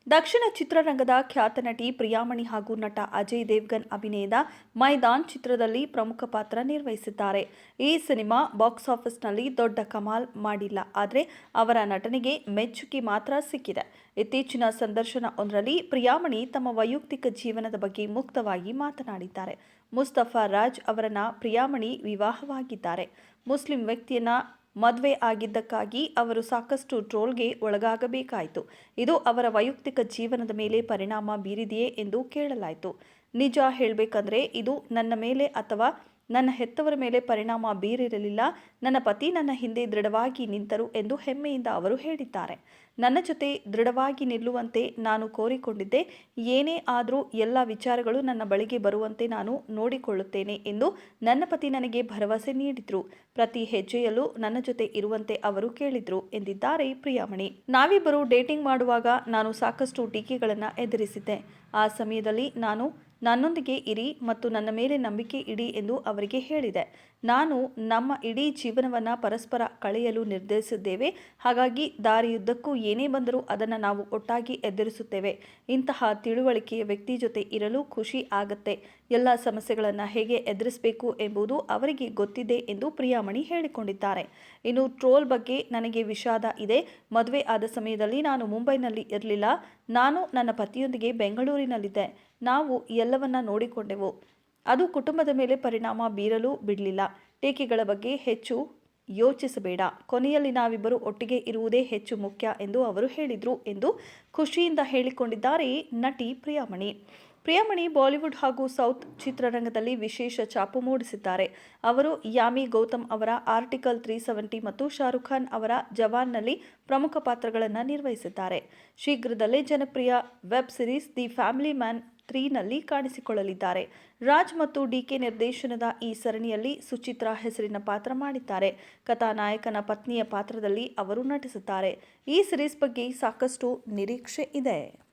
ದಕ್ಷಿಣ ಚಿತ್ರರಂಗದ ಖ್ಯಾತ ನಟಿ ಪ್ರಿಯಾಮಣಿ ಹಾಗೂ ನಟ ಅಜಯ್ ದೇವ್ಗನ್ ಅಭಿನಯದ ಮೈದಾನ್ ಚಿತ್ರದಲ್ಲಿ ಪ್ರಮುಖ ಪಾತ್ರ ನಿರ್ವಹಿಸಿದ್ದಾರೆ. ಈ ಸಿನಿಮಾ ಬಾಕ್ಸ್ ಆಫೀಸ್ನಲ್ಲಿ ದೊಡ್ಡ ಕಮಾಲ್ ಮಾಡಿಲ್ಲ. ಆದರೆ ಅವರ ನಟನೆಗೆ ಮೆಚ್ಚುಗೆ ಮಾತ್ರ ಸಿಕ್ಕಿದೆ. ಇತ್ತೀಚಿನ ಸಂದರ್ಶನವೊಂದರಲ್ಲಿ ಪ್ರಿಯಾಮಣಿ ತಮ್ಮ ವೈಯಕ್ತಿಕ ಜೀವನದ ಬಗ್ಗೆ ಮುಕ್ತವಾಗಿ ಮಾತನಾಡಿದ್ದಾರೆ. ಮುಸ್ತಫಾ ರಾಜ್ ಅವರನ್ನ ಪ್ರಿಯಾಮಣಿ ವಿವಾಹವಾಗಿದ್ದಾರೆ. ಮುಸ್ಲಿಂ ವ್ಯಕ್ತಿಯನ್ನ ಮದುವೆ ಆಗಿದ್ದಕ್ಕಾಗಿ ಅವರು ಸಾಕಷ್ಟು ಟ್ರೋಲ್ಗೆ ಒಳಗಾಗಬೇಕಾಯಿತು. ಇದು ಅವರ ವೈಯಕ್ತಿಕ ಜೀವನದ ಮೇಲೆ ಪರಿಣಾಮ ಬೀರಿದೆಯೇ ಎಂದು ಕೇಳಲಾಯಿತು. ನಿಜ ಹೇಳಬೇಕಂದ್ರೆ ಇದು ನನ್ನ ಮೇಲೆ ಅಥವಾ ನನ್ನ ಹೆತ್ತವರ ಮೇಲೆ ಪರಿಣಾಮ ಬೀರಿರಲಿಲ್ಲ. ನನ್ನ ಪತಿ ನನ್ನ ಹಿಂದೆ ದೃಢವಾಗಿ ನಿಂತರು ಎಂದು ಹೆಮ್ಮೆಯಿಂದ ಅವರು ಹೇಳಿದ್ದಾರೆ. ನನ್ನ ಜೊತೆ ದೃಢವಾಗಿ ನಿಲ್ಲುವಂತೆ ನಾನು ಕೋರಿಕೊಂಡಿದ್ದೆ. ಏನೇ ಆದರೂ ಎಲ್ಲ ವಿಚಾರಗಳು ನನ್ನ ಬಳಿಗೆ ಬರುವಂತೆ ನಾನು ನೋಡಿಕೊಳ್ಳುತ್ತೇನೆ ಎಂದು ನನ್ನ ಪತಿ ನನಗೆ ಭರವಸೆ ನೀಡಿದ್ರು. ಪ್ರತಿ ಹೆಜ್ಜೆಯಲ್ಲೂ ನನ್ನ ಜೊತೆ ಇರುವಂತೆ ಅವರು ಕೇಳಿದ್ರು ಎಂದಿದ್ದಾರೆ ಪ್ರಿಯಾಮಣಿ. ನಾವಿಬ್ಬರು ಡೇಟಿಂಗ್ ಮಾಡುವಾಗ ನಾನು ಸಾಕಷ್ಟು ಟೀಕೆಗಳನ್ನು ಎದುರಿಸಿದ್ದೆ. ಆ ಸಮಯದಲ್ಲಿ ನಾನು ನನ್ನೊಂದಿಗೆ ಇರಿ ಮತ್ತು ನನ್ನ ಮೇಲೆ ನಂಬಿಕೆ ಇಡಿ ಎಂದು ಅವರಿಗೆ ಹೇಳಿದೆ. ನಾನು ನಮ್ಮ ಇಡೀ ಜೀವನವನ್ನು ಪರಸ್ಪರ ಕಳೆಯಲು ನಿರ್ಧರಿಸಿದ್ದೇವೆ. ಹಾಗಾಗಿ ದಾರಿಯುದ್ದಕ್ಕೂ ಏನೇ ಬಂದರೂ ಅದನ್ನು ನಾವು ಒಟ್ಟಾಗಿ ಎದುರಿಸುತ್ತೇವೆ. ಇಂತಹ ತಿಳುವಳಿಕೆಯ ವ್ಯಕ್ತಿ ಜೊತೆ ಇರಲು ಖುಷಿ ಆಗತ್ತೆ. ಎಲ್ಲ ಸಮಸ್ಯೆಗಳನ್ನು ಹೇಗೆ ಎದುರಿಸಬೇಕು ಎಂಬುದು ಅವರಿಗೆ ಗೊತ್ತಿದೆ ಎಂದು ಪ್ರಿಯಾಮಣಿ ಹೇಳಿಕೊಂಡಿದ್ದಾರೆ. ಇನ್ನು ಟ್ರೋಲ್ ಬಗ್ಗೆ ನನಗೆ ವಿಷಾದ ಇದೆ. ಮದುವೆ ಆದ ಸಮಯದಲ್ಲಿ ನಾನು ಮುಂಬೈನಲ್ಲಿ ಇರಲಿಲ್ಲ. ನಾನು ನನ್ನ ಪತಿಯೊಂದಿಗೆ ಬೆಂಗಳೂರಿನಲ್ಲಿದ್ದೆ. ನಾವು ಎಲ್ಲವನ್ನ ನೋಡಿಕೊಂಡೆವು. ಅದು ಕುಟುಂಬದ ಮೇಲೆ ಪರಿಣಾಮ ಬೀರಲು ಬಿಡಲಿಲ್ಲ. ಟೀಕೆಗಳ ಬಗ್ಗೆ ಹೆಚ್ಚು ಯೋಚಿಸಬೇಡ. ಕೊನೆಯಲ್ಲಿ ನಾವಿಬ್ಬರು ಒಟ್ಟಿಗೆ ಇರುವುದೇ ಹೆಚ್ಚು ಮುಖ್ಯ ಎಂದು ಅವರು ಹೇಳಿದರು ಎಂದು ಖುಷಿಯಿಂದ ಹೇಳಿಕೊಂಡಿದ್ದಾರೆ ನಟಿ ಪ್ರಿಯಾಮಣಿ. ಪ್ರಿಯಾಮಣಿ ಬಾಲಿವುಡ್ ಹಾಗೂ ಸೌತ್ ಚಿತ್ರರಂಗದಲ್ಲಿ ವಿಶೇಷ ಛಾಪು ಮೂಡಿಸಿದ್ದಾರೆ. ಅವರು ಯಾಮಿ ಗೌತಮ್ ಅವರ ಆರ್ಟಿಕಲ್ 370 ಮತ್ತು ಶಾರುಖ್ ಖಾನ್ ಅವರ ಜವಾನ್ನಲ್ಲಿ ಪ್ರಮುಖ ಪಾತ್ರಗಳನ್ನು ನಿರ್ವಹಿಸಿದ್ದಾರೆ. ಶೀಘ್ರದಲ್ಲೇ ಜನಪ್ರಿಯ web series the family man 3ನಲ್ಲಿ ಕಾಣಿಸಿಕೊಳ್ಳಲಿದ್ದಾರೆ. ರಾಜ್ ಮತ್ತು ಡಿಕೆ ನಿರ್ದೇಶನದ ಈ ಸರಣಿಯಲ್ಲಿ ಸುಚಿತ್ರಾ ಹೆಸರಿನ ಪಾತ್ರ ಮಾಡಿದ್ದಾರೆ. ಕಥಾನಾಯಕನ ಪತ್ನಿಯ ಪಾತ್ರದಲ್ಲಿ ಅವರು ನಟಿಸುತ್ತಾರೆ. ಈ ಸಿರೀಸ್ ಬಗ್ಗೆ ಸಾಕಷ್ಟು ನಿರೀಕ್ಷೆ ಇದೆ.